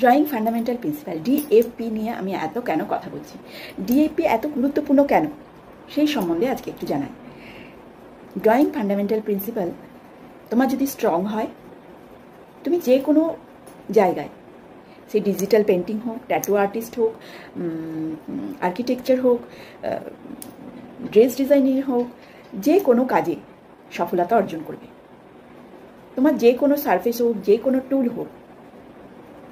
Drawing fundamental principal DFP নিয়ে আমি এত কেন কথা বলছি, ডিএফপি এত গুরুত্বপূর্ণ কেন, সেই সম্বন্ধে আজকে একটু জানাই। ড্রয়িং ফান্ডামেন্টাল প্রিন্সিপাল তোমার যদি স্ট্রং হয়, তুমি যে কোনো জায়গায়, সে ডিজিটাল পেন্টিং হোক, ট্যাটু আর্টিস্ট হোক, আর্কিটেকচার হোক, ড্রেস ডিজাইনিং হোক, যে কোনো কাজে সফলতা অর্জন করবে। তোমার যে কোনো সারফেস হোক, যে কোনো টুল হোক,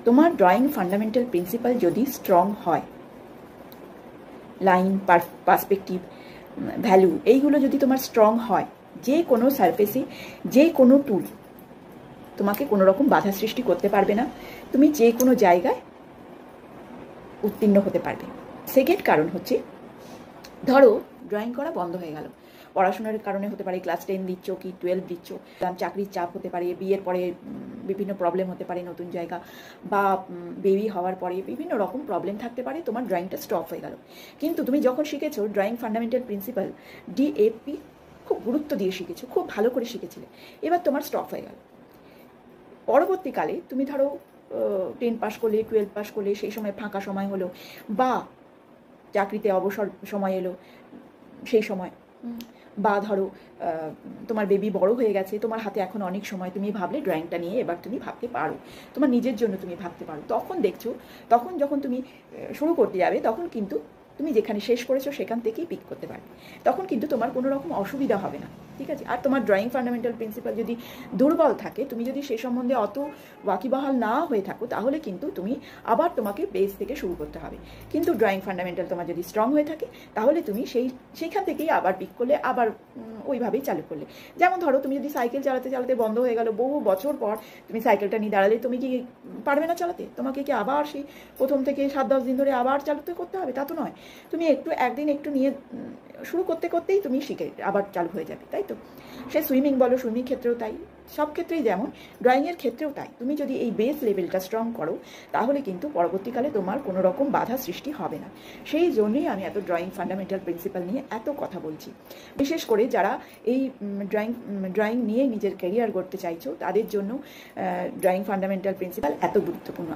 তোমার ড্রয়িং ফান্ডামেন্টাল প্রিন্সিপাল যদি স্ট্রং হয়, লাইন, পার্সপেক্টিভ, ভ্যালু, এইগুলো যদি তোমার স্ট্রং হয়, যে কোনো সারফেসে, যে কোনো টুল তোমাকে কোনো রকম বাধা সৃষ্টি করতে পারবে না। তুমি যে কোনো জায়গায় উত্তীর্ণ হতে পারবে। সেকেন্ড কারণ হচ্ছে, ধরো ড্রয়িং করা বন্ধ হয়ে গেল, পড়াশোনার কারণে হতে পারে, ক্লাস 10 দিচ্ছ কি 12 দিচ্ছ, চাকরির চাপ হতে পারে, বিয়ের পরে বিভিন্ন প্রবলেম হতে পারে, নতুন জায়গা, বা বেবি হওয়ার পরে বিভিন্ন রকম প্রবলেম থাকতে পারে, তোমার ড্রয়িংটা স্টপ হয়ে গেল। কিন্তু তুমি যখন শিখেছো ড্রয়িং ফান্ডামেন্টাল প্রিন্সিপাল ডিএপি, খুব গুরুত্ব দিয়ে শিখেছো, খুব ভালো করে শিখেছিলে, এবার তোমার স্টপ হয়ে গেল। পরবর্তীকালে তুমি ধরো 10 পাস করলে, 12 পাস করলে, সেই সময় ফাঁকা সময় হলো, বা চাকরিতে অবসর সময় এলো, সেই সময়, বা ধরো তোমার বেবি বড় হয়ে গেছে, তোমার হাতে এখন অনেক সময়, তুমি ভাবলে ড্রয়িংটা নিয়ে এবার তুমি ভাবতে পারো, তোমার নিজের জন্য তুমি ভাবতে পারো। তখন দেখছো, তখন যখন তুমি শুরু করতে যাবে, তখন কিন্তু তুমি যেখানে শেষ করেছো সেখান থেকেই পিক করতে পারবে। তখন কিন্তু তোমার কোনো রকম অসুবিধা হবে না, ঠিক আছে? আর তোমার ড্রয়িং ফান্ডামেন্টাল প্রিন্সিপাল যদি দুর্বল থাকে, তুমি যদি সে সম্বন্ধে অত ওয়াকিবহাল না হয়ে থাকো, তাহলে কিন্তু তুমি আবার তোমাকে বেস থেকে শুরু করতে হবে। কিন্তু ড্রয়িং ফান্ডামেন্টাল তোমার যদি স্ট্রং হয়ে থাকে, তাহলে তুমি সেইখান থেকেই আবার পিক করলে, আবার ওইভাবেই চালু করলে। যেমন ধরো তুমি যদি সাইকেল চালাতে চালাতে বন্ধ হয়ে গেল, বহু বছর পর তুমি সাইকেলটা নিয়ে দাঁড়ালে, তুমি কি পারবে না চালাতে? তোমাকে কি আবার সেই প্রথম থেকে 7-10 দিন ধরে আবার চালাতে করতে হবে? তা তো নয়। তুমি একদিন একটু নিয়ে শুরু করতে করতেই তুমি শিখে আবার চালু হয়ে যাবে, তাই তো? সে সুইমিং বলো, সুইমিং ক্ষেত্রেও তাই, সব ক্ষেত্রেই যেমন, ড্রয়িংয়ের ক্ষেত্রেও তাই। তুমি যদি এই বেস লেভেলটা স্ট্রং করো, তাহলে কিন্তু পরবর্তীকালে তোমার কোনো রকম বাধা সৃষ্টি হবে না। সেই জন্যই আমি এত ড্রয়িং ফান্ডামেন্টাল প্রিন্সিপাল নিয়ে এত কথা বলছি। বিশেষ করে যারা এই ড্রয়িং নিয়ে নিজের ক্যারিয়ার গড়তে চাইছো, তাদের জন্য ড্রয়িং ফান্ডামেন্টাল প্রিন্সিপাল এত গুরুত্বপূর্ণ।